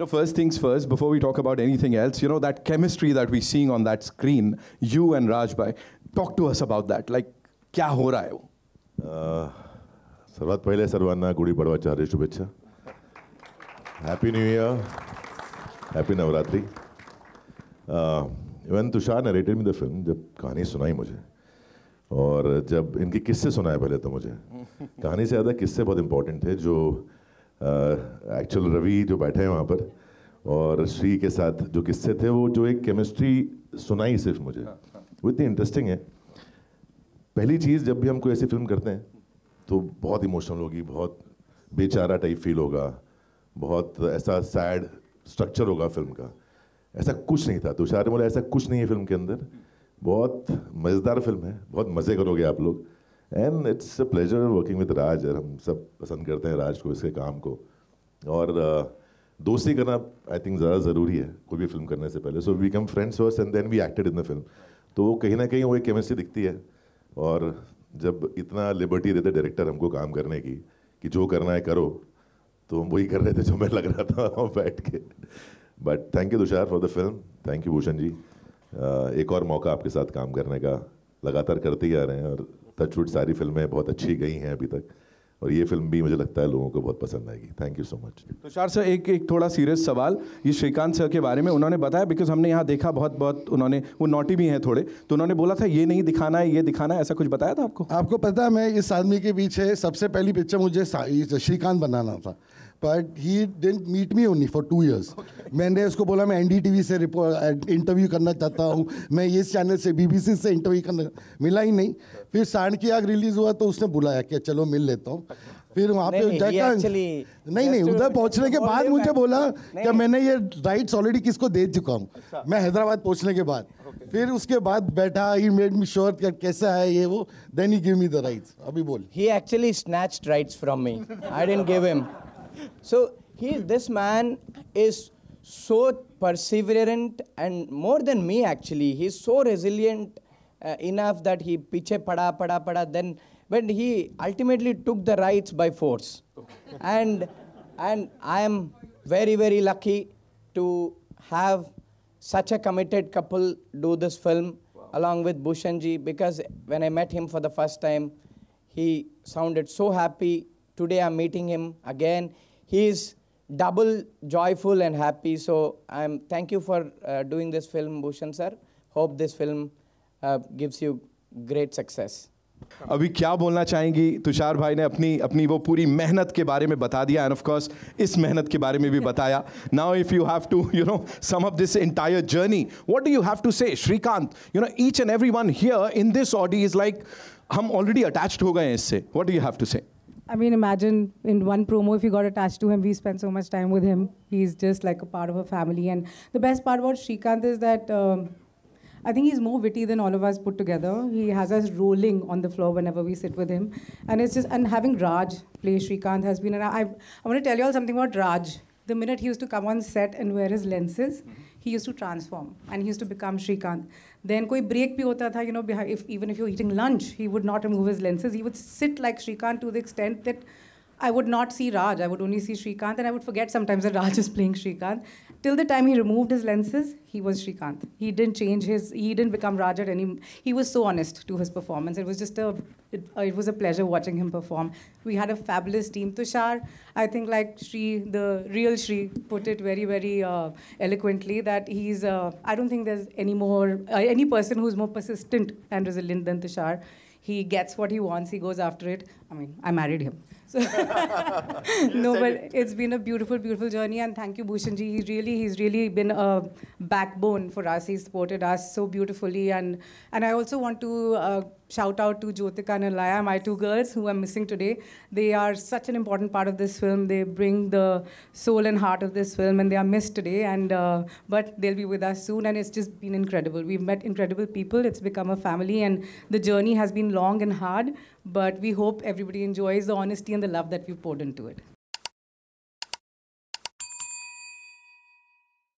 First things first, before we talk about anything else, that chemistry that we're seeing on that screen, you and Raj bhai, talk to us about that. Like, क्या हो रहा है वो? सर्वात पहिले सर्वांना गुढी पाडवाच्या हार्दिक शुभेच्छा. Happy new year, happy Navratri. When Tushar narrated me the film, जब कहानी सुनाई मुझे और जब इनके किस्से सुनाए पहले तो मुझे कहानी से ज़्यादा किस्से बहुत इम्पोर्टेंट थे. जो एक्चुअल रवि जो बैठे हैं वहाँ पर और श्री के साथ जो किस्से थे, वो जो एक केमिस्ट्री सुनाई सिर्फ मुझे, वो इतनी इंटरेस्टिंग है. पहली चीज़, जब भी हम कोई ऐसी फिल्म करते हैं तो बहुत इमोशनल होगी, बहुत बेचारा टाइप फील होगा, बहुत ऐसा सैड स्ट्रक्चर होगा फिल्म का. ऐसा कुछ नहीं था. तुषार ने बोला ऐसा कुछ नहीं है फिल्म के अंदर. बहुत मज़ेदार फिल्म है, बहुत मज़े करोगे आप लोग. And it's a pleasure working with Raj. हम सब पसंद करते हैं राज को, इसके काम को. और दोस्ती करना आई थिंक ज़्यादा ज़रूरी है कोई भी फिल्म करने से पहले. So we come friends first and then we acted in the film. तो कहीं ना कहीं वो एक केमिस्ट्री दिखती है. और जब इतना लिबर्टी देते डायरेक्टर हमको काम करने की कि जो करना है करो, तो हम वही कर रहे थे जो मैं लग रहा था बैठ के. But thank you Tushar for the film. Thank you Bhushan ji. एक और मौका आपके साथ काम करने का. लगातार करते ही आ रहे हैं और टचवुड सारी फिल्में बहुत अच्छी गई हैं अभी तक, और ये फिल्म भी मुझे लगता है लोगों को बहुत पसंद आएगी. Thank you so much. Tushar sir, एक थोड़ा सीरियस सवाल. ये श्रीकांत सर के बारे में उन्होंने बताया, बिकॉज हमने यहाँ देखा बहुत उन्होंने, वो नोटी भी हैं थोड़े, तो उन्होंने बोला था ये नहीं दिखाना है, ये दिखाना है. ऐसा कुछ बताया था आपको? आपको पता है, मैं इस आदमी के पीछे सबसे पहली पिक्चर मुझे श्रीकांत बनाना था. But he didn't meet me only for 2 years. मैंने उसको बोला मैं NDTV से इंटरव्यू करना चाहता हूँ, मैं ये चैनल से BBC से इंटरव्यू करना, मिला ही नहीं. फिर सांड की आग रिलीज़ हुआ तो उसने बुलाया कि चलो मिल लेता हूँ. फिर वहाँ पे जाकर नहीं उधर पहुँचने के बाद मुझे बोला कि मैंने ये राइट्स ऑलरेडी किसको दे चुका हूँ. मैं हैदराबाद पहुँचने के बाद फिर उसके बाद बैठा, ही मेड मी श्योर कि कैसा है ये वो, then he give me the rights. अभी बोल. He actually snatched rights from me. I didn't give him. So this man is so perseverant, and more than me actually. He's so resilient enough that he piche pada. Then when he ultimately took the rights by force, and I am very lucky to have such a committed couple do this film along with Bhushan ji, because when I met him for the first time, he sounded so happy. Today I'm meeting him again. He is double joyful and happy. So thank you for doing this film, Bhushan sir. Hope this film gives you great success. अभी क्या बोलना चाहेंगी? तुषार भाई ने अपनी वो पूरी मेहनत के बारे में बता दिया, एंड ऑफ कोर्स इस मेहनत के बारे में भी बताया. Now if you have to sum up this entire journey, what do you have to say? Shrikant, each and everyone here in this audi is like, हम ऑलरेडी अटैच्ड हो गए हैं इससे. What do you have to say? I mean, imagine in one promo, if you got attached to him, we spent so much time with him. He's just like a part of a family. And the best part about Srikanth is that I think he's more witty than all of us put together. He has us rolling on the floor whenever we sit with him. And having Raj play Srikanth has been, and I want to tell you all something about Raj. The minute he used to come on set and wear his lenses, he used to transform and he used to become Srikanth. Then koi break bhi hota tha, even if you're eating lunch, he would not remove his lenses. He would sit like Srikanth to the extent that I would not see Raj. I would only see Srikanth, and I would forget sometimes that Raj is playing Srikanth. Till the time he removed his lenses, he was Srikanth. He didn't change he didn't become Raj at any. He was so honest to his performance. It was just it was a pleasure watching him perform. We had a fabulous team. Tushar, I think like Shri, the real Shri, put it very, very eloquently that he's. I don't think there's any person who's more persistent and resilient than Tushar. He gets what he wants. He goes after it. I mean, I married him. So no, but it's been a beautiful, beautiful journey, and thank you, Bhushan ji. He's really been a backbone for us. He's supported us so beautifully, and I also want to shout out to Jyotika and Alaya, my two girls who I'm missing today. They are such an important part of this film. They bring the soul and heart of this film, and they are missed today. And but they'll be with us soon, and it's just been incredible. We've met incredible people. It's become a family, and the journey has been long and hard. But we hope everybody enjoys the honesty and the love that we've poured into it.